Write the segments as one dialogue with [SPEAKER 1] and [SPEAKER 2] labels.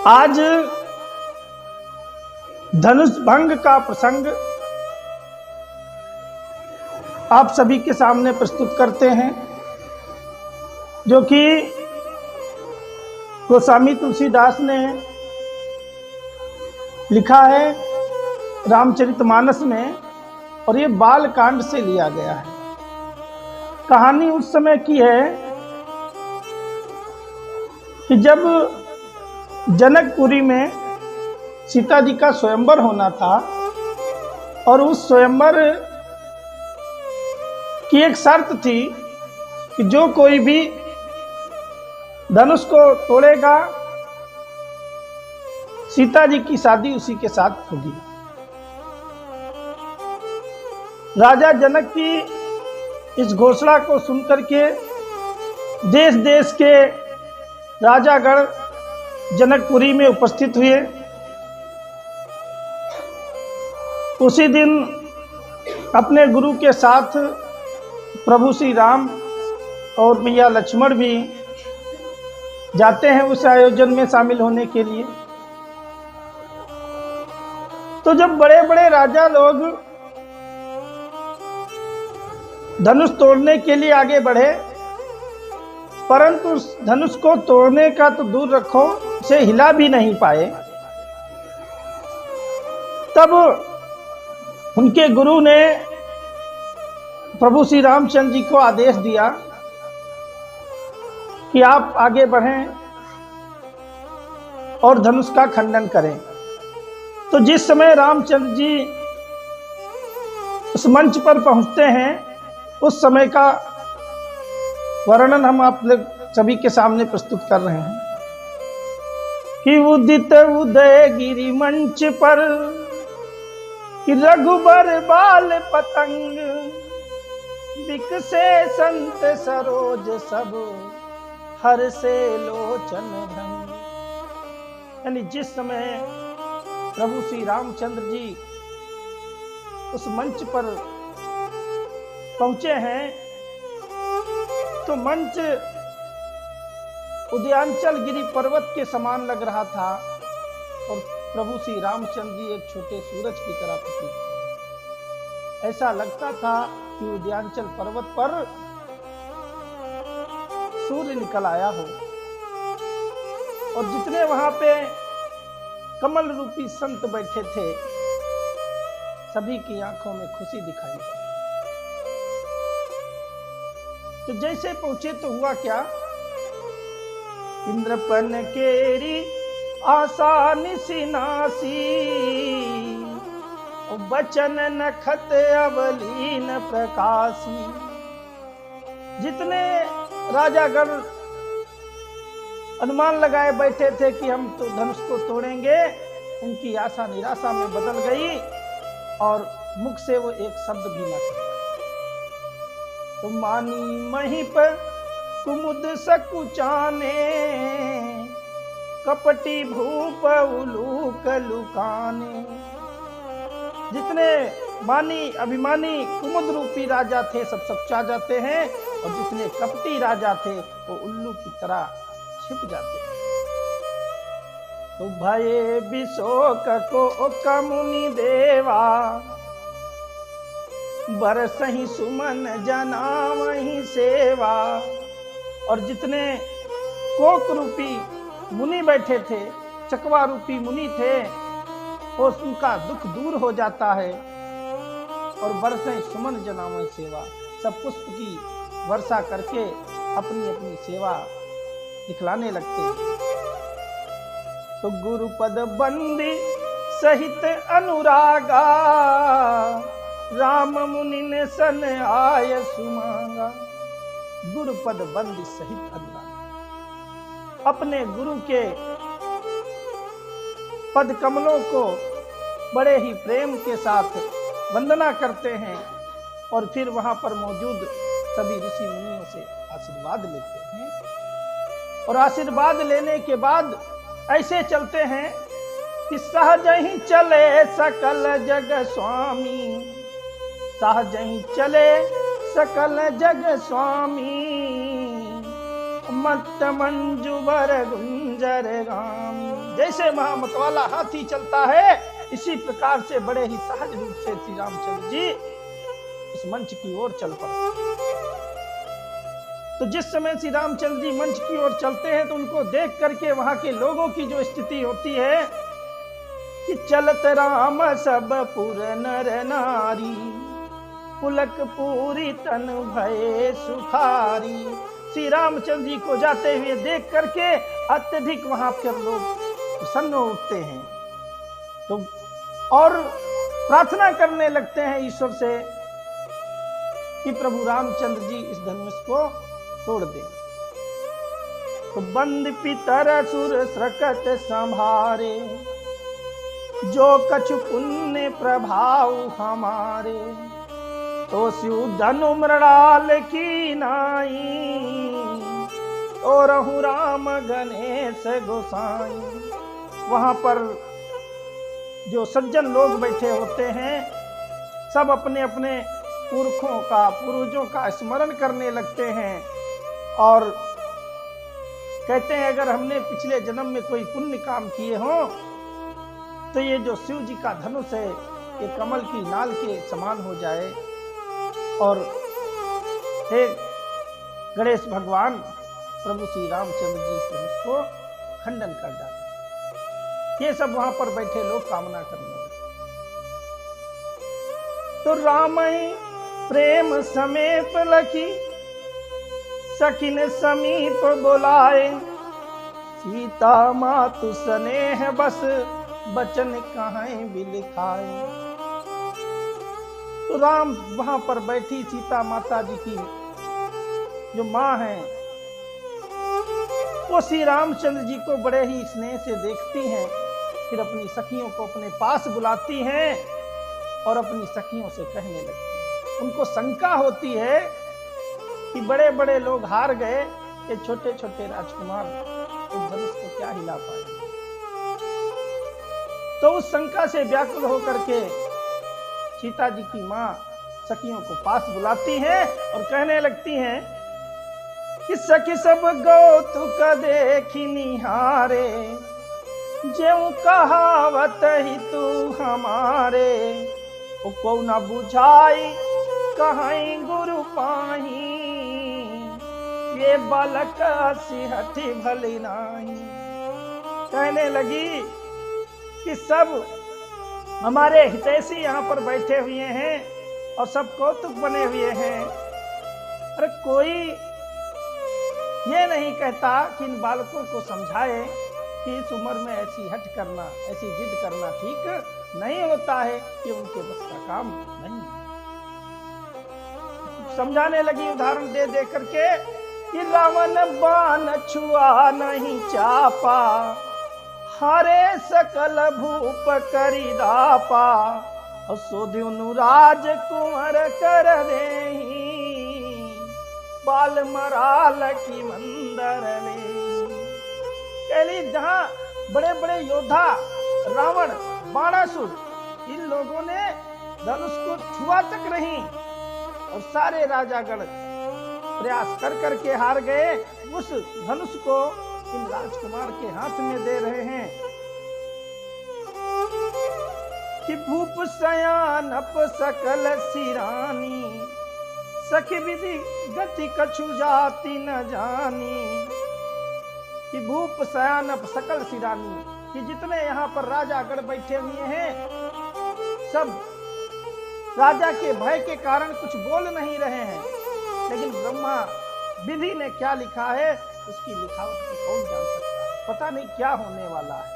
[SPEAKER 1] आज धनुष भंग का प्रसंग आप सभी के सामने प्रस्तुत करते हैं, जो कि गोस्वामी तुलसीदास ने लिखा है रामचरितमानस में, और ये बाल कांड से लिया गया है। कहानी उस समय की है कि जब जनकपुरी में सीता जी का स्वयंवर होना था, और उस स्वयंवर की एक शर्त थी कि जो कोई भी धनुष को तोड़ेगा, सीता जी की शादी उसी के साथ होगी। राजा जनक की इस घोषणा को सुनकर के देश देश के राजागण जनकपुरी में उपस्थित हुए। उसी दिन अपने गुरु के साथ प्रभु श्री राम और मैया लक्ष्मण भी जाते हैं उस आयोजन में शामिल होने के लिए। तो जब बड़े बड़े राजा लोग धनुष तोड़ने के लिए आगे बढ़े, परंतु उस धनुष को तोड़ने का तो दूर रखो, उसे हिला भी नहीं पाए। तब उनके गुरु ने प्रभु श्री रामचंद्र जी को आदेश दिया कि आप आगे बढ़ें और धनुष का खंडन करें। तो जिस समय रामचंद्र जी उस मंच पर पहुंचते हैं, उस समय का वर्णन हम आप लोग सभी के सामने प्रस्तुत कर रहे हैं कि उदित उदय गिरि मंच पर कि रघुबर बाल पतंग बिकसे संत सरोज सब हर से लोचन भंग। यानी जिस समय प्रभु श्री रामचंद्र जी उस मंच पर पहुंचे हैं, तो मंच उदयांचल गिरी पर्वत के समान लग रहा था, और प्रभु श्री रामचंद्र जी एक छोटे सूरज की तरह प्रतीत थे। ऐसा लगता था कि उदयांचल पर्वत पर सूर्य निकल आया हो, और जितने वहां पे कमल रूपी संत बैठे थे, सभी की आंखों में खुशी दिखाई पड़ी। तो जैसे पहुंचे तो हुआ क्या, इंद्रपन केरी आसान सिनासी, बचन नखत अवलीन प्रकाशी। जितने राजागण अनुमान लगाए बैठे थे कि हम तो धनुष को तोड़ेंगे, उनकी आशा निराशा में बदल गई, और मुख से वो एक शब्द भी न कहा। तो मानी महिप कुमुद सकुचाने, कपटी भूप उलूक लुकाने। जितने मानी अभिमानी कुमुद रूपी राजा थे, सब सकुचा जाते हैं, और जितने कपटी राजा थे वो उल्लू की तरह छिप जाते हैं। तो भये विशोक को कमुनि देवा, बरसहि सुमन जनावहि सेवा। और जितने कोक रूपी मुनि बैठे थे, चकवा रूपी मुनि थे, वो उनका दुख दूर हो जाता है, और बरसहि सुमन जनावहि सेवा। सब पुष्प की वर्षा करके अपनी अपनी सेवा दिखलाने लगते हैं। तो गुरुपद बंदी सहित अनुरागा, राम मुनि ने सन आय सुमांगा। गुरुपद बंदी सहित अनुरागा, अपने गुरु के पद कमलों को बड़े ही प्रेम के साथ वंदना करते हैं, और फिर वहां पर मौजूद सभी ऋषि मुनियों से आशीर्वाद लेते हैं। और आशीर्वाद लेने के बाद ऐसे चलते हैं कि सहज ही चले सकल जग स्वामी, सहज ही चले सकल जग स्वामी, मत मंजुबर गुंजर गामी। जैसे महामतवाला हाथी चलता है, इसी प्रकार से बड़े ही सहज रूप से श्री रामचंद्र जी इस मंच की ओर चल पड़े। तो जिस समय श्री रामचंद्र जी मंच की ओर चलते हैं तो उनको देख करके वहां के लोगों की जो स्थिति होती है कि चलत राम सब पुर नर नारी, पुलक पूरी तन भये सुखारी। श्री रामचंद्र जी को जाते हुए देख करके अत्यधिक वहां पर लोग प्रसन्न उठते हैं तो और प्रार्थना करने लगते हैं ईश्वर से कि प्रभु रामचंद्र जी इस धनुष को तोड़ दे। तो बंद पितर सुर स्रकत संभारे, जो कछु पुण्य प्रभाव हमारे, तो शिव धनु मृणाल की नाई, तो रहु राम गणेश गोसाई। वहां पर जो सज्जन लोग बैठे होते हैं सब अपने अपने पुरखों का, पूर्वजों का स्मरण करने लगते हैं और कहते हैं अगर हमने पिछले जन्म में कोई पुण्य काम किए हो तो ये जो शिव जी का धनुष है ये कमल की नाल के समान हो जाए और हे गणेश भगवान प्रभु श्री रामचंद्र जी इस धनुष को खंडन कर डाले। ये सब वहां पर बैठे लोग कामना करने लगे। तो राम प्रेम समेत लखी, सखिन समीप बुलाए, सीता मातु स्नेह बस, बचन कहां बिलिखाए। तो राम वहां पर बैठी सीता माता जी की जो मां है वो श्री रामचंद्र जी को बड़े ही स्नेह से देखती हैं, फिर अपनी सखियों को अपने पास बुलाती हैं और अपनी सखियों से कहने लगती हैं। उनको शंका होती है कि बड़े बड़े लोग हार गए, ये छोटे छोटे राजकुमार इस धनुष को क्या हिला पाएंगे। तो उस शंका से व्याकुल होकर के सीता जी की मां सखियों को पास बुलाती हैं और कहने लगती हैं कि सखी सब गौतुक देखी निहारे, ज्यों कहावत ही तू हमारे, को न बुझाई कहीं गुरु पाही, ये बालक सिहठी भली नाही। कहने लगी कि सब हमारे हितैषी यहाँ पर बैठे हुए हैं और सब कौतुक बने हुए हैं, अरे कोई ये नहीं कहता कि इन बालकों को समझाए कि इस उम्र में ऐसी हट करना, ऐसी जिद करना ठीक नहीं होता है, कि उनके बस का काम नहीं। समझाने लगी उदाहरण दे दे करके कि रावण बाण छुआ नहीं चापा, हरे सकल भूप करी दापा, और सोध्युनु राज कुंवर कर देही, बाल मराल की मंदर ले। कहली जहां बड़े बड़े योद्धा रावण बाणासुर इन लोगों ने धनुष को छुआ तक नहीं और सारे राजागण प्रयास कर करके हार गए, उस धनुष को इन राजकुमार के हाथ में दे रहे हैं कि भूप सयान अप सकल सिरानी, सखी विधि गति कछु जाति न जानी। कि भूप सयान अप सकल सिरानी, कि जितने यहाँ पर राजागण बैठे हुए हैं सब राजा के भय के कारण कुछ बोल नहीं रहे हैं, लेकिन ब्रह्मा विधि ने क्या लिखा है उसकी लिखावट को कौन जान सकता है। पता नहीं क्या होने वाला है।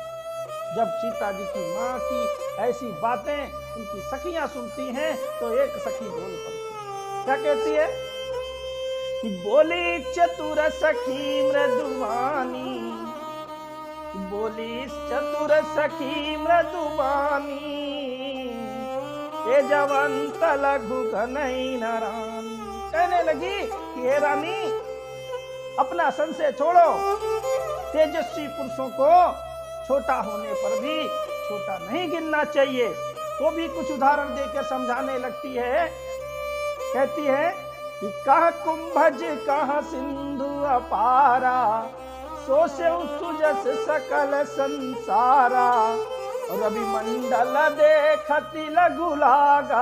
[SPEAKER 1] जब सीता जी की माँ की ऐसी बातें उनकी सखियां सुनती हैं तो एक सखी बोल पड़ती है। क्या कहती है कि बोली चतुर सखी मृदुवानी, बोली चतुर सखी मृदुवानी, ये जवंत लघु घनई नारानी। कहने लगी कि हे रानी अपना संशय छोड़ो, तेजस्वी पुरुषों को छोटा होने पर भी छोटा नहीं गिनना चाहिए। वो भी कुछ उदाहरण देकर समझाने लगती है। कहती है कि कहाँ कुंभज कहाँ सिंधु अपारा, सो से सुजस सकल संसारा, रवि मंडल देखति लघु लागा,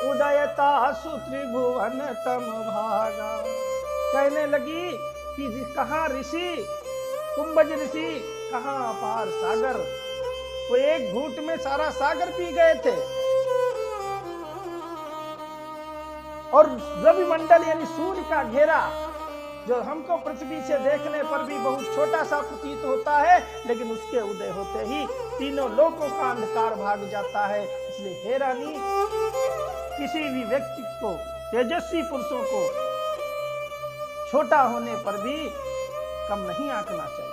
[SPEAKER 1] उदयता सुत्रिभुवन तम भागा। कहने लगी कि कहाँ ऋषि, कुंभज ऋषि, कहाँ अपार सागर। वो एक घूंट में सारा सागर पी गए थे। और रवि मंडल यानी सूर्य का घेरा, जो हमको पृथ्वी से देखने पर भी बहुत छोटा सा प्रतीत होता है, लेकिन उसके उदय होते ही तीनों लोकों का अंधकार भाग जाता है। इसलिए हे रानी, किसी भी व्यक्ति को, तेजस्वी पुरुषों को छोटा होने पर भी कम नहीं आंकना चाहिए।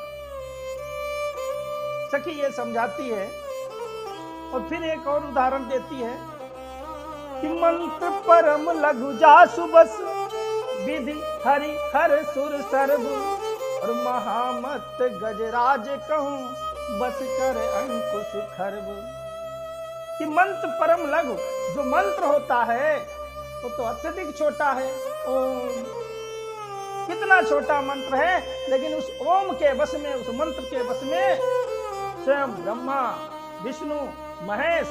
[SPEAKER 1] सखी ये समझाती है और फिर एक और उदाहरण देती है कि मंत्र परम लघु जासु बस, विधि हरि हर सुर सर्व, और महामत गजराज कहूं बस कर अंकुश खर्ब। कि मंत्र परम लघु, जो मंत्र होता है वो तो अत्यधिक छोटा है। ओम, कितना छोटा मंत्र है, लेकिन उस ओम के बस में, उस मंत्र के बस में स्वयं ब्रह्मा, विष्णु, महेश,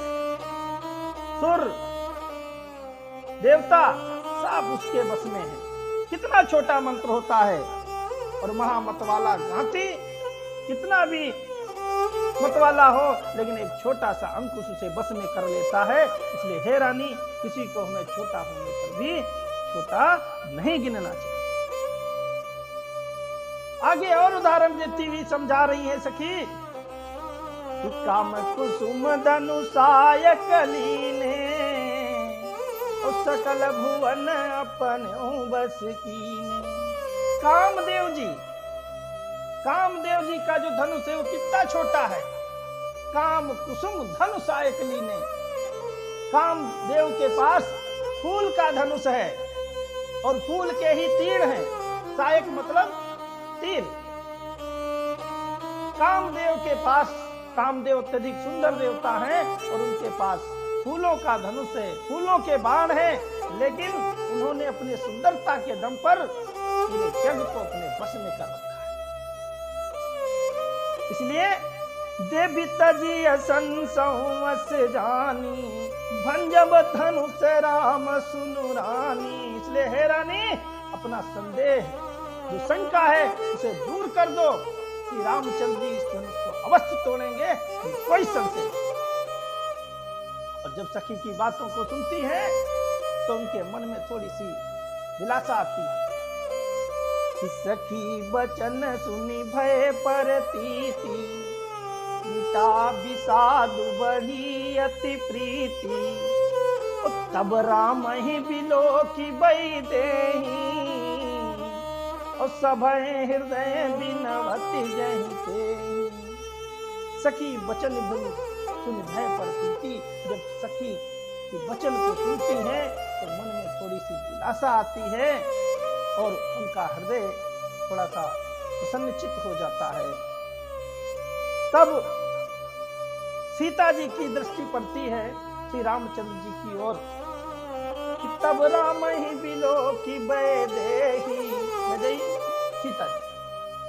[SPEAKER 1] सुर, देवता सब उसके बस में है। कितना छोटा मंत्र होता है। और महामत वाला गांती कितना भी मतवाला हो, लेकिन एक छोटा सा अंकुश उसे बस में कर लेता है। इसलिए हे रानी, किसी को हमें छोटा होने पर भी छोटा नहीं गिनना चाहिए। आगे और उदाहरण देती हुई समझा रही है सखी, काम कुसुम धनुषाय कलीने, और सकल भुवन अपन बस कीने। कामदेव जी का जो धनुष है वो कितना छोटा है। काम कुसुम धनुषाय कलीने, कामदेव के पास फूल का धनुष है और फूल के ही तीर हैं। सायक मतलब तीर। कामदेव के पास, कामदेव अत्यधिक सुंदर देवता हैं और उनके पास फूलों का धनुष है, फूलों के बाण है, लेकिन उन्होंने अपनी सुंदरता के दम पर पूरे जग को अपने बस में कर रखा है। इसलिए देवी तजी संसंवस जानी, भंजब धनुष राम सुनु रानी। इसलिए हे रानी, अपना संदेह, जो शंका है, उसे दूर कर दो। श्री रामचंद्र जी इस धनुष को अवश्य तोड़ेंगे, कोई संशय नहीं। और जब सखी की बातों को सुनती है तो उनके मन में थोड़ी सी दिलासा आती है। सखी बचन सुनी भय परतीति, मिटा विषाद बढ़ी अति प्रीति, तब राम ही बिलो की बई देही, और सभय हृदय बिनवति जहि तेहि। सखी बचन सुन भय परतीति, जब सखी की वचन को सुनती है तो मन में थोड़ी सी दिलासा आती है और उनका हृदय थोड़ा सा प्रसन्नचित्त हो जाता है। तब सीता जी की दृष्टि पड़ती है श्री रामचंद्र जी की ओर, तब राम ही बिलो की बैदेही, सीता जी,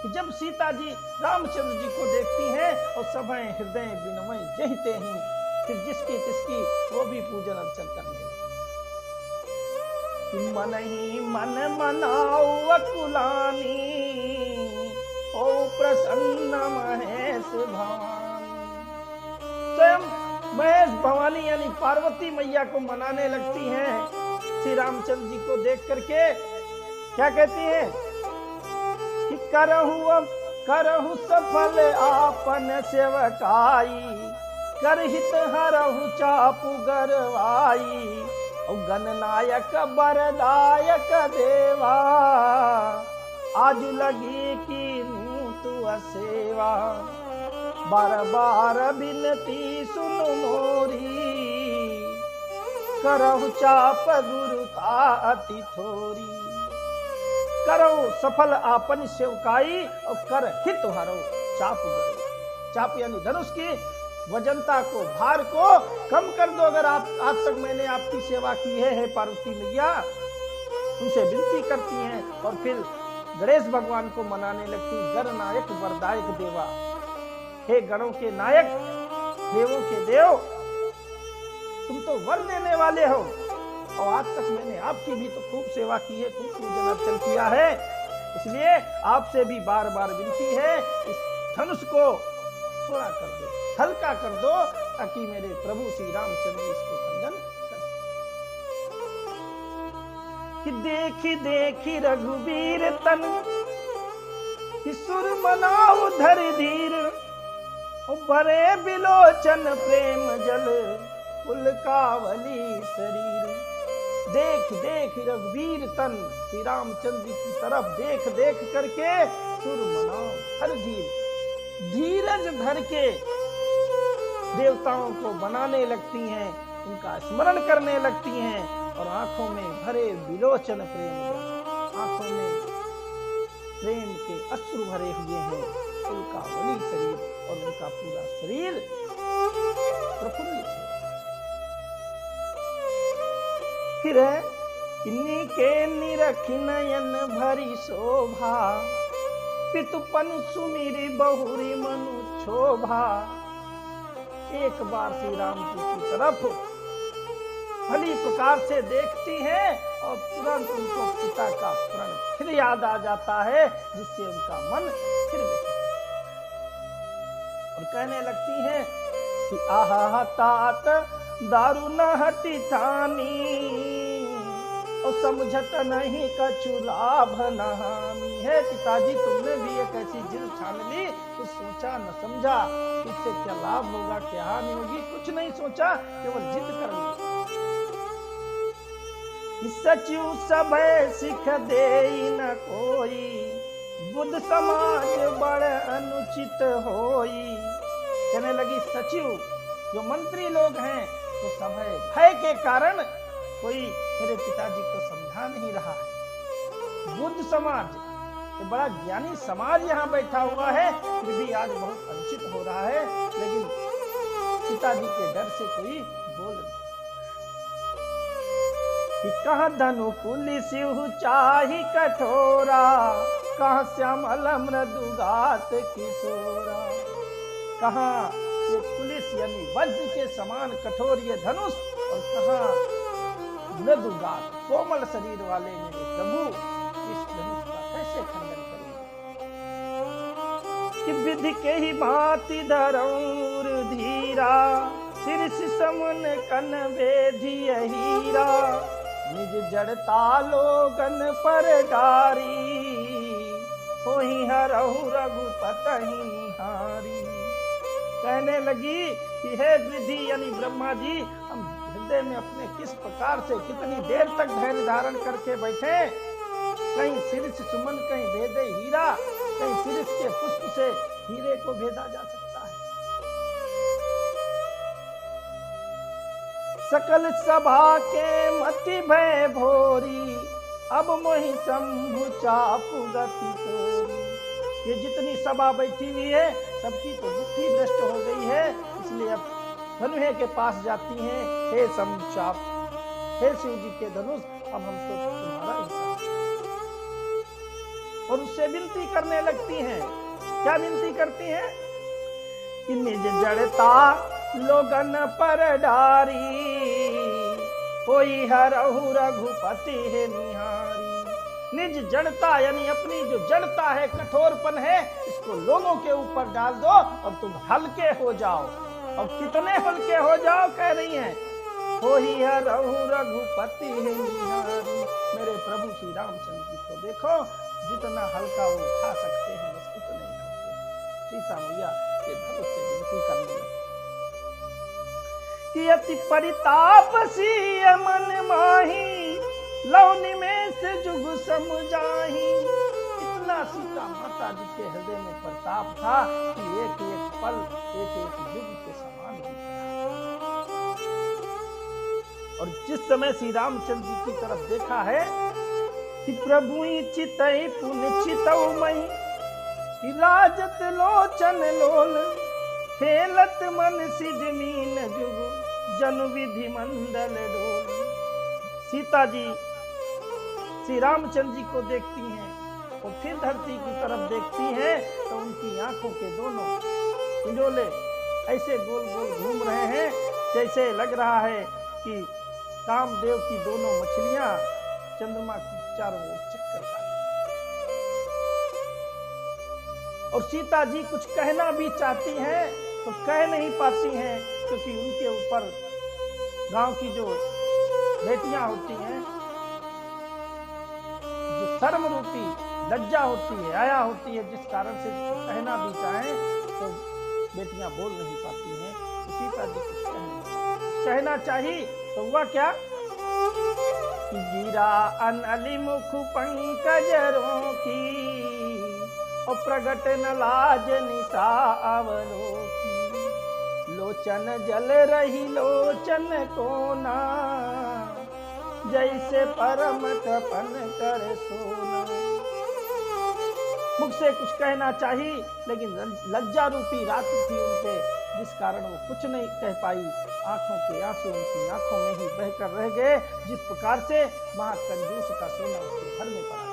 [SPEAKER 1] कि जब सीता जी रामचंद्र जी को देखती हैं और सभय हृदय बिनमय जहिते ही, फिर जिसकी तिसकी वो भी पूजन अर्चन करने लगे। मन ही मन मनाऊ अकुलानी, ओ प्रसन्न महेश भवानी। स्वयं महेश भवानी यानी पार्वती मैया को मनाने लगती हैं श्री रामचंद्र जी को देख करके। क्या कहती हैं कि करहु सफल आपन सेवकाई, करहित हरहु चापु गरवाई, गणनायक बरदायक देवा, आज लगी की तू सेवा, बार बार बिनती सुन मोरी, करहु चाप गुरुता अति थोरी। करहु सफल आपन सेवकाई और कर हित हरो चाप गरवाई। चाप यानी धनुष की वजनता को, भार को कम कर दो। अगर आप आज तक मैंने आपकी सेवा की है पार्वती मैया, उनसे विनती करती हैं और फिर गणेश भगवान को मनाने लगती, गणनायक वरदायक देवा, हे गणों के नायक, देवों के देव, तुम तो वर देने वाले हो, और आज तक मैंने आपकी भी तो खूब सेवा की है, खूब पूजन अर्चन किया है, इसलिए आपसे भी बार बार विनती है, इस धनुष को थोड़ा कर दो, हल्का कर दो, ताकि मेरे प्रभु श्री रामचंद्र इसको खंडन कर सके। कि देखी देखी रघुवीर तन, कि सुर मनाऊ धर धीर, भरे बिलोचन प्रेम जल, पुलकावली शरीर। देख देख रघुवीर तन, श्री रामचंद्र की तरफ देख देख करके सुर मनाओ हर धीर, धीरज धर के देवताओं को बनाने लगती हैं, उनका स्मरण करने लगती हैं, और आंखों में भरे विलोचन प्रेम जल, आंखों में प्रेम के अश्रु भरे हुए हैं, उनका वली शरीर, और उनका पूरा शरीर प्रफुल्लित है। फिर किन्नी के निरख नयन भरी शोभा, पितुपन सुमिरी बहुरी मनु शोभा। एक बार श्री राम जी की तरफ भली प्रकार से देखती हैं, और तुरंत उनको पिता का प्रण फिर याद आ जाता है, जिससे उनका मन फिर व्यथित और कहने लगती हैं कि आहा तात दारुण हटी थानी, और समझत नहीं कछु लाभ नहानी। है पिताजी, तुमने भी एक ऐसी जिद ठान ली, कुछ सोचा न समझा, इससे क्या लाभ होगा, क्या हानि होगी, कुछ नहीं सोचा, केवल जिद कर ली। सचिव सब सिख दे न कोई, बुद्ध समाज बड़ अनुचित होई। कहने लगी सचिव, जो मंत्री लोग हैं, तो सब भय के कारण कोई मेरे पिताजी को समझा नहीं रहा है। बुद्ध समाज, तो बड़ा ज्ञानी समाज यहाँ बैठा हुआ है, फिर भी आज बहुत अनुचित हो रहा है, लेकिन पिताजी के डर से कोई बोल नहीं। कि कहाँ धनु पुलिस चाही कठोरा, कहाँ श्यामल मृदुगात किशोरा। कहाँ ये पुलिस यानी वज्र के समान कठोर ये धनुष, और कहाँ मृदुगात कोमल शरीर वाले मेरे प्रभु, इस धनुष का कैसे खंडन करेंगे। कि विधि के ही भांति धरौर धीरा, शीर्ष समन कन वेधी हीरा। निज जड़ता लोगन पर डारी, होई हरहु रघुपति निहारी। कहने लगी कि हे वृद्धि यानी ब्रह्मा जी, हम हृदय में अपने किस प्रकार से कितनी देर तक धैर्य धारण करके बैठे। कहीं शीर्ष सुमन, कहीं भेदे हीरा, कहीं शीर्ष के पुष्प से हीरे को भेदा जा सकता है। सकल सभा के मति भय भोरी, अब मोहि शंभु चापु गति तोरी। ये जितनी सभा बैठी हुई है, सबकी तो बुद्धि भ्रष्ट हो गई है, इसलिए अब धनुहे के पास जाती हैं। हे शंभु चाप, हे शिव जी के धनुष, अब हम तो तुम्हारा इंसान, और उससे विनती करने लगती हैं। क्या विनती करती हैं? कि निज जड़ता लोगन पर डारी, कोई हरहु रघुपति है निहारी। निज जड़ता यानी अपनी जो जड़ता है, कठोरपन है, इसको लोगों के ऊपर डाल दो और तुम हल्के हो जाओ। और कितने हल्के हो जाओ कह रही हैं, कोई हरहु रघुपति है निहारी। मेरे प्रभु श्री रामचंद्र जी को देखो, जितना हल्का वो उठा सकते हैं, बस उतने ही हल्के। सीता मैया के धनुष से विनती करने लगी कि अति परिताप सी मन माही, लौनी में से जुग समझाही। इतना सीता माता जी के हृदय में प्रताप था कि एक एक पल एक एक युग के समान बीता। और जिस समय श्री रामचंद्र जी की तरफ देखा है कि प्रभु चितई पुन चितऊ मई, लाजत लोचन लोल, खेलत मन सिजमीन जुग, जन विधि मंडल डोल। सीता जी श्री रामचंद्र जी को देखती हैं, वो फिर धरती की तरफ देखती हैं तो उनकी आंखों के दोनों पिंडोले ऐसे गोल गोल घूम रहे हैं जैसे लग रहा है कि कामदेव की दोनों मछलियां चंद्रमा की चारों ओर चक्कर काट। और सीता जी कुछ कहना भी चाहती हैं तो कह नहीं पाती हैं, क्योंकि उनके ऊपर गांव की जो बेटियां होती हैं, जो शर्म रूपी लज्जा होती है, आया होती है, जिस कारण से कहना भी चाहें तो बेटियां बोल नहीं पाती हैं। तो सीता जी कुछ कहना चाहिए तो हुआ क्या कि गिरा अनली मुख पंकजरों की और प्रगट न लाज निशा अवलोकी, लोचन जल रही लोचन कोना जैसे परम तपन कर सोना। मुख से कुछ कहना चाहिए लेकिन लज्जा रूपी रात थी उनपे, जिस कारण वो कुछ नहीं कह पाई। आंखों के आंसू उनकी आंखों में ही बहकर रह गए, जिस प्रकार से महाकंजूस का सोना उसके घर में पड़ा।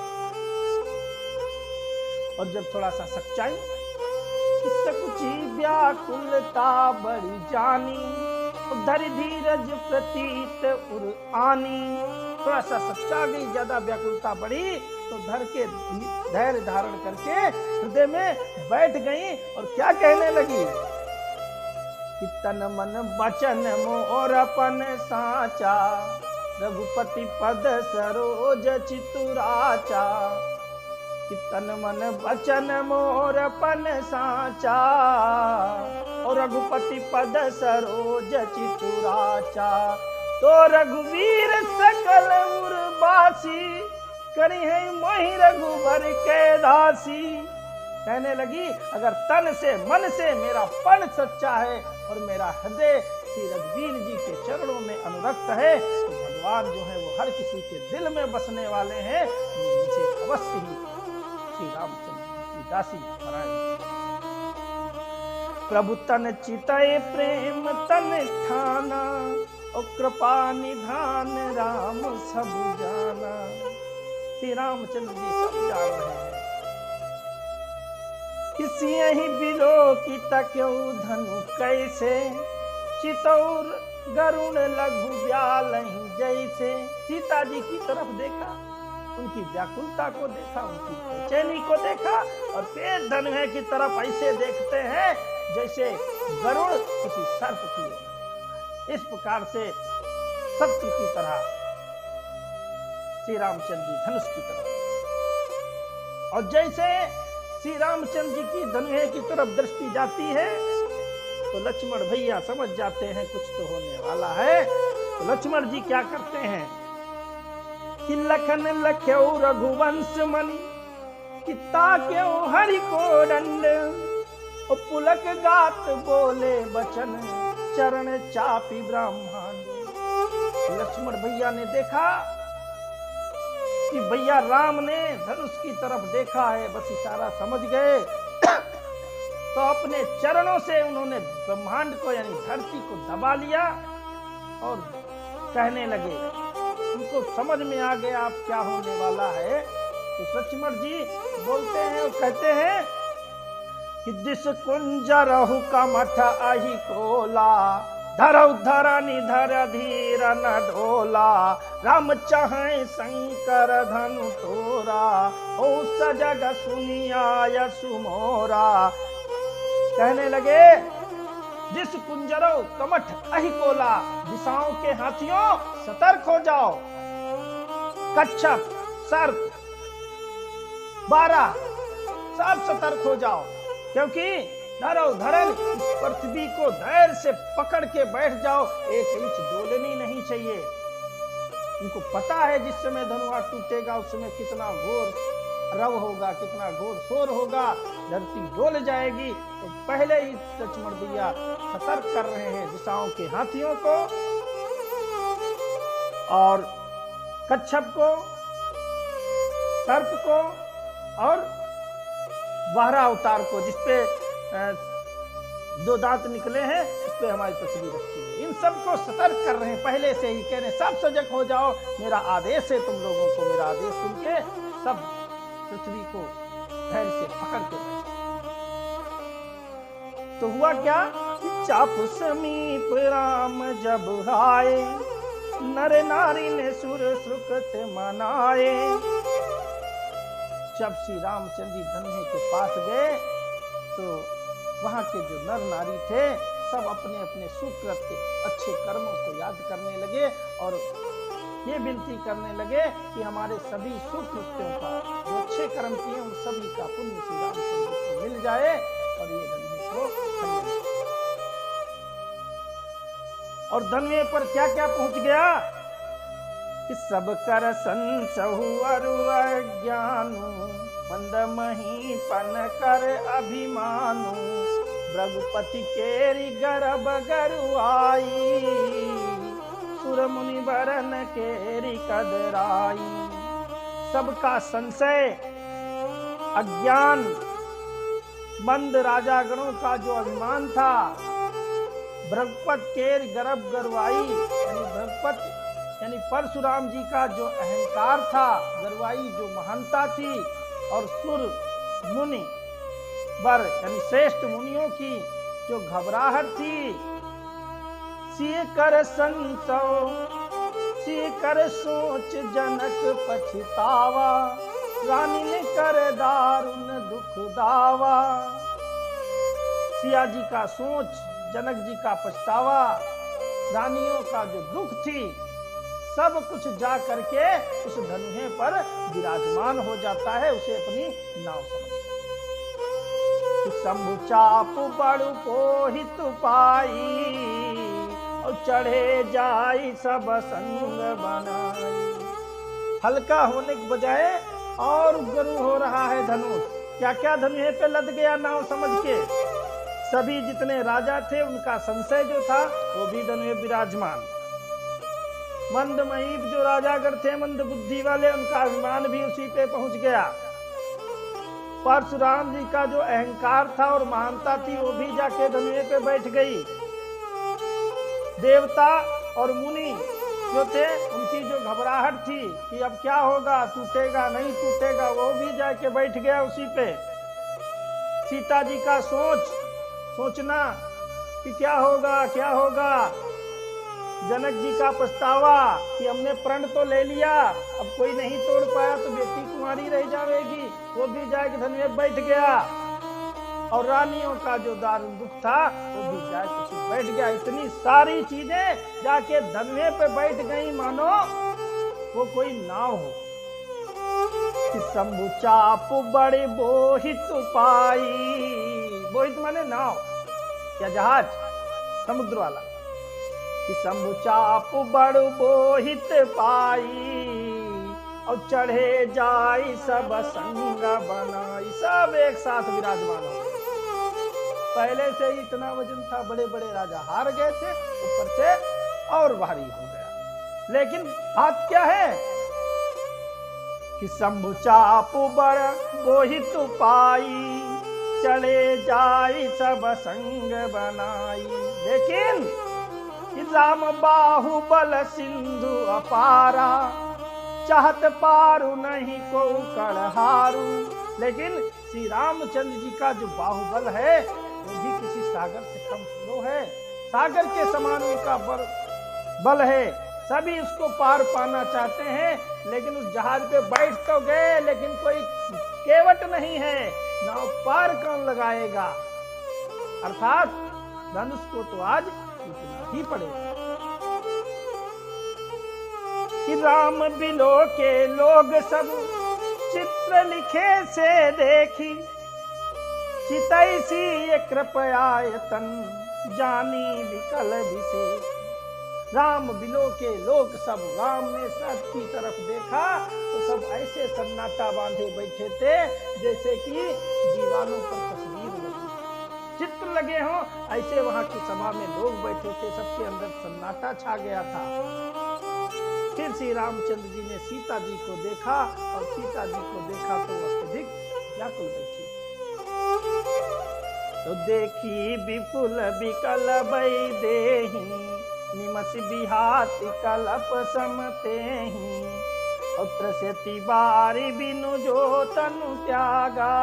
[SPEAKER 1] और जब थोड़ा सा सच्चाई सकुची व्याकुलता बड़ी जानी, उधर धीरज प्रतीत उर आनी। थोड़ा सा सच्चा गई, ज्यादा व्याकुलता बढ़ी तो धर के धैर्य धारण करके हृदय में बैठ गई और क्या कहने लगी कि तन मन वचन मोर अपन साचा, रघुपति पद सरोज चितुराचा। कि तन मन वचन मोर अपन साचा, और रघुपति पद सरोज चितुराचा। तो रघुवीर सकल उर्वासी, करी है मोहि रघुबर के दासी। कहने लगी अगर तन से मन से मेरा पण सच्चा है और मेरा हृदय श्री रघुवीर जी के चरणों में अनुरक्त है, तो भगवान जो है वो हर किसी के दिल में बसने वाले हैं। मुझे अवश्य ही श्री रामचंद्र की दासी बनाए। प्रभु तन चितय प्रेम तन ठाना, और कृपा निधान राम सब जाना। श्री रामचंद्र जी सब जान रहे हैं। किसी ही बिलो की तक्यौ धनु कैसे, चितौर गरुण लघु व्यालहि जैसे। सीता जी की तरफ देखा, उनकी व्याकुलता को देखा, उनकी बेचैनी को देखा, और फिर धनुष की तरफ ऐसे देखते हैं जैसे गरुड़ किसी सर्प की ओर। इस प्रकार से शत्रु की तरह श्री रामचंद्र जी धनुष की तरफ। और जैसे श्री रामचंद्र जी की धनुष की तरफ दृष्टि जाती है तो लक्ष्मण भैया समझ जाते हैं कुछ तो होने वाला है। तो लक्ष्मण जी क्या करते हैं कि लखन लख्यो रघुवंश मणि, कि ताक्यो हरि को दंड। और पुलक गात बोले बचन, चरण चापी ब्रह्मांड। लक्ष्मण भैया ने देखा कि भैया राम ने धनुष की तरफ देखा है, बस इशारा समझ गए। तो अपने चरणों से उन्होंने ब्रह्मांड को यानी धरती को दबा लिया और कहने लगे, उनको समझ में आ गया अब क्या होने वाला है। तो लक्ष्मण जी बोलते हैं और कहते हैं कि दिस कुंजरहु का मठ आही कोला, धरौ धरनि धर धीर न ढोला। राम चाहे शंकर धनु तोरा, ओ सजग सुनिया यसु मोरा। कहने लगे जिस कुंजरो कमठ अहि कोला, दिशाओं के हाथियों सतर्क हो जाओ। कच्छप सर्प बारह सब सतर्क हो जाओ, क्योंकि धरो धरन इस पृथ्वी को धैर्य से पकड़ के बैठ जाओ, एक इंच डोलनी नहीं चाहिए। उनको पता है जिस समय धनुआ टूटेगा उस समय कितना घोर रव होगा, कितना घोर शोर होगा, धरती डोल जाएगी। तो पहले ही लक्ष्मण भैया सतर्क कर रहे हैं दिशाओं के हाथियों को और कच्छप को, सर्प को और वाहरा अवतार को, जिसपे दो दांत निकले हैं, इस पे हमारी तस्वीर रखी है। इन सबको सतर्क कर रहे हैं पहले से ही, कह रहे सब सजग हो जाओ, मेरा आदेश है तुम लोगों को। मेरा आदेश सुन के सब पृथ्वी को धैर्य से पकड़ के बैठे। तो हुआ क्या, चाप समीप राम जब आए, नर नारी ने सुर सुकृत मनाए। जब श्री रामचंद्र जी धनुष के पास गए तो वहां के जो नर नारी थे सब अपने अपने सुकृत के अच्छे कर्मों को याद करने लगे और ये विनती करने लगे कि हमारे सभी सुकृत्यों का जो अच्छे कर्म किए उन सभी का पुण्य श्री रामचंद्र को मिल जाए और ये धनुष को खंडन। और धनुष पर क्या क्या पहुंच गया कि सब कर संसहु अरु अज्ञानु, मंद महीपन कर अभिमानु, रघुपति केरी गर्भ गरुआई, सुर मुनि बरन केरी कदराई। सबका संशय, अज्ञान, मंद राजागणों का जो अभिमान था, भृगुपत केर गर्भ गरुआई यानी भृगुपत यानी परशुराम जी का जो अहंकार था, गरुआई जो महानता थी, और सुर मुनि वर यानी श्रेष्ठ मुनियों की जो घबराहट थी। सिय कर संसव सिय कर सोच जनक पछतावा, रानी ने कर दारुण दुख दावा। सिया जी का सोच, जनक जी का पछतावा, रानियों का जो दुख थी, सब कुछ जा करके उस धनुष पर विराजमान हो जाता है, उसे अपनी नाव समझ। शंभु चाप बड़ु पोहित पाई, और चढ़े जाई सब संग बनाई। हल्का होने के बजाय और गुरु हो रहा है धनुष। क्या क्या धनुष पे लद गया नाव समझ के। सभी जितने राजा थे उनका संशय जो था वो भी धनुष विराजमान। मंद महीप जो राजागण थे, मंद बुद्धि वाले, उनका अभिमान भी उसी पे पहुंच गया। परशुराम जी का जो अहंकार था और महानता थी वो भी जाके धनुष पे बैठ गई। देवता और मुनि जो थे उनकी जो घबराहट थी कि अब क्या होगा, टूटेगा नहीं टूटेगा, वो भी जाके बैठ गया उसी पे। सीता जी का सोचना कि क्या होगा क्या होगा। जनक जी का पछतावा कि हमने प्रण तो ले लिया, अब कोई नहीं तोड़ पाया तो बेटी कुंवारी रह जाएगी, वो भी जाके धनुष बैठ गया। और रानियों का जो दारुण दुख था वो भी जाके बैठ गया। इतनी सारी चीजें जाके धनुष पे बैठ गई मानो वो कोई नाव हो। कि शंभु चाप बड़े बोहित पाई, बोहित माने नाव या जहाज, समुद्र वाला। कि शंभु चाप बड़ बोहित पाई, और चढ़े जाई सब संग बनाई। सब एक साथ विराजमान हो गए। पहले से ही इतना वजन था, बड़े बड़े राजा हार गए थे, ऊपर से और भारी हो गया। लेकिन बात क्या है कि शंभु चाप बड़ बोहित पाई, चले जाई सब संग बनाई। लेकिन राम बाहुबल सिंधु अपारा, चाहत पारू नहीं को कड़हारू। लेकिन श्री रामचंद्र जी का जो बाहुबल है वो भी किसी सागर से कम थोड़ो है। सागर के समान उनका बल है। सभी उसको पार पाना चाहते हैं, लेकिन उस जहाज पे बैठ तो गए लेकिन कोई केवट नहीं है, नाव पार कौन लगाएगा। अर्थात धनुष को तो आज इतना ही पड़ेगा। कि राम बिलो के लोग सब चित्र लिखे से देखी, चितैसी ये कृपयायतन जानी विकल विशेष। राम बिलो के लोग सब, राम ने सबकी तरफ देखा तो सब ऐसे सन्नाटा बांधे बैठे थे जैसे कि दीवानों पर तस्वीर लगी, चित्र लगे हों, ऐसे वहां की सभा में लोग बैठे थे। सबके अंदर सन्नाटा छा गया था। फिर श्री रामचंद्र जी ने सीता जी को देखा, और सीता जी को देखा तो अत्यधिक व्याकुल बैठी। तो देखी विपुल विकल भई देहि, निमस बिहाति कलप समतेहि। पुत्र से तिबारी बिनु जो तनु त्यागा,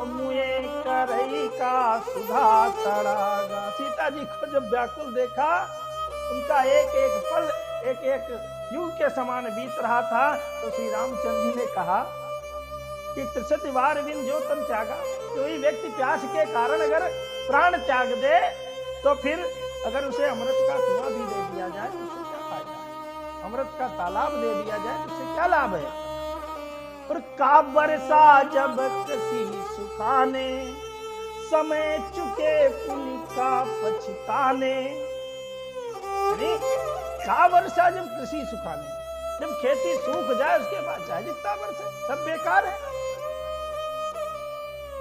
[SPEAKER 1] मुए करई का सुधा तड़ागा। सीता जी को जब व्याकुल देखा, उनका एक एक पल एक एक युग के समान बीत रहा था, तो श्री रामचंद्र जी ने कहा कि त्रिशति बार बिन जो तन त्यागा। कोई व्यक्ति प्यास के कारण अगर प्राण त्याग दे, तो फिर अगर उसे अमृत का कुआं भी दे दिया जाए तो उससे क्या फायदा है? अमृत का तालाब दे दिया जाए तो उससे क्या लाभ है? और का बरसा जब किसी सुखाने, समय चुके पुनि का पछताने। का वर्षा जब कृषि सुखाने, जब खेती सूख जाए उसके बाद चाहे जितना बरसे सब बेकार है।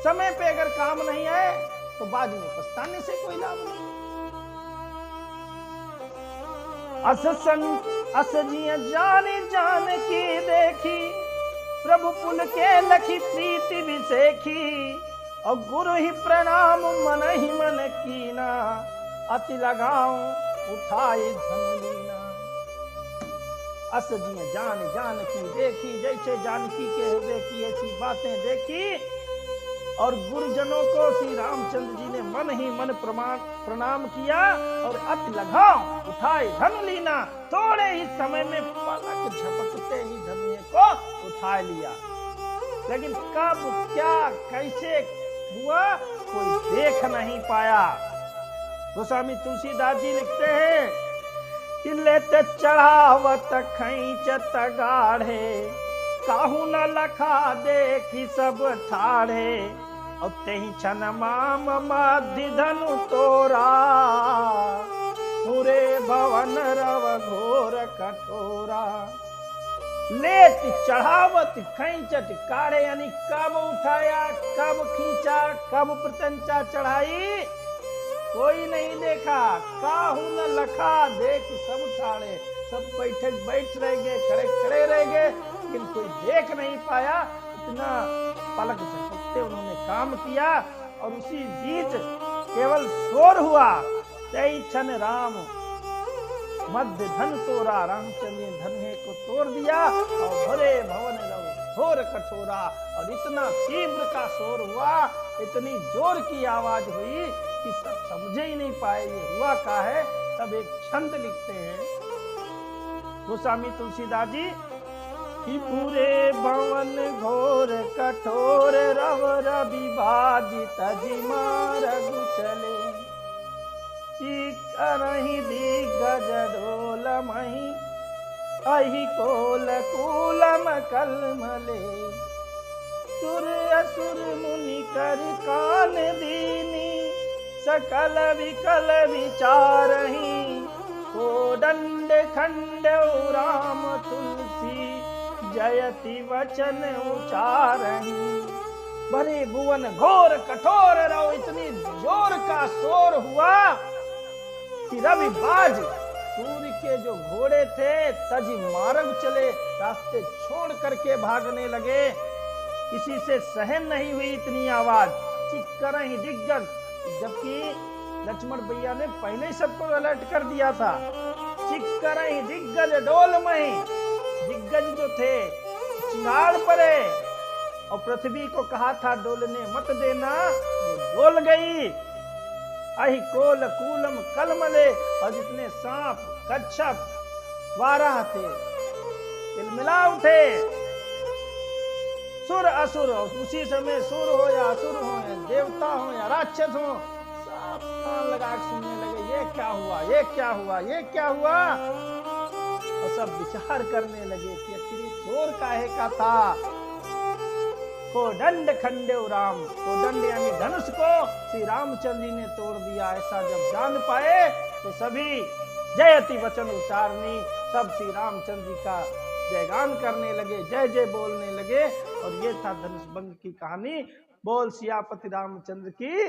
[SPEAKER 1] समय पे अगर काम नहीं आए तो बाद में पछताने से कोई लाभ नहीं। अस जिय जानी जान की देखी, प्रभु पुल के लखी प्रीति विसेखी। और गुरु ही प्रणाम मन ही मन कीना, अति लगाऊं उठाए धन लीना। अस जिय जान जान की देखी, जैसे जानकी के हृदय की ऐसी बातें देखी। और गुरुजनों को श्री रामचंद्र जी ने मन ही मन प्रणाम किया और अति लगाओ उठाए धन लीना। थोड़े ही समय में पलक झपकते ही धनुए को उठा लिया। लेकिन कब क्या कैसे हुआ कोई देख नहीं पाया। गोस्वामी तुलसीदास जी लिखते हैं कि लेते चढ़ावत खैंचत गाढ़े, काहू न लखा देखी सब ठाढ़े। और तेहि छन माम मध्य धनु तोरा, पूरे भवन रव घोर कठोरा। लेत चढ़ावत खैंचत काढ़े, यानी कब उठाया, कब खींचा, कब प्रत्यंचा चढ़ाई, कोई नहीं देखा। काहू न लखा देख सब ठाड़े, सब बैठे बैठ रहेंगे, खड़े खड़े रहेंगे, लेकिन कोई देख नहीं पाया। इतना पलक झपकते उन्होंने काम किया। और उसी बीच केवल शोर हुआ, तई छन राम मध्य धन तोरा। रामचंद्र ने धनुहे को तोड़ दिया और भरे भवन रव घोर कठोरा। और इतना तीव्र का शोर हुआ, इतनी जोर की आवाज हुई कि सब समझे ही नहीं पाए ये हुआ क्या है। तब एक छंद लिखते हैं गोस्वामी तुलसीदास जी कि पूरे भवन घोर कठोर, रव रवि बाजित जिमा रघु चले। चिकरहि दिग्गज ढोल मही, अहि कोल कूलम कलमले। सुर असुर मुनि कर कान दीनी, सकल विकल विचारहि। कोदंड खंड राम तुलसी, जयति वचन उचारहि। भरे भुवन घोर कठोर रहो, इतनी जोर का शोर हुआ कि रवि बाज सूर्य के जो घोड़े थे तजी मार्ग चले, रास्ते छोड़ करके भागने लगे। किसी से सहन नहीं हुई इतनी आवाज। चिक्करहि दिग्गज, जबकि लक्ष्मण भैया ने पहले ही सबको अलर्ट कर दिया था। चिक्करहि दिग्गज डोलमहि, दिग्गज जो थे चिंगाड़ पड़े। और पृथ्वी को कहा था डोलने मत देना, वो डोल गई। अहि कोल कूलम कलमले, और जितने सांप कच्छप वाराह थे तिलमिला उठे। सुर असुर, उसी समय सुर हो या असुर हो या देवता हो या राक्षस हो, सब कान लगा के सुनने लगे। ये क्या हुआ, ये क्या हुआ, ये क्या हुआ। और सब विचार करने लगे कि आखिर शोर काहे का था। कोदंड खंडे राम, कोदंड यानी धनुष को श्री रामचंद्र जी ने तोड़ दिया। ऐसा जब जान पाए तो सभी जयति वचन उच्चारणी, सब श्री रामचंद्र जी का जयगान करने लगे, जय जय बोलने लगे। और ये था धनुष भंग की कहानी। बोल सियापति रामचंद्र की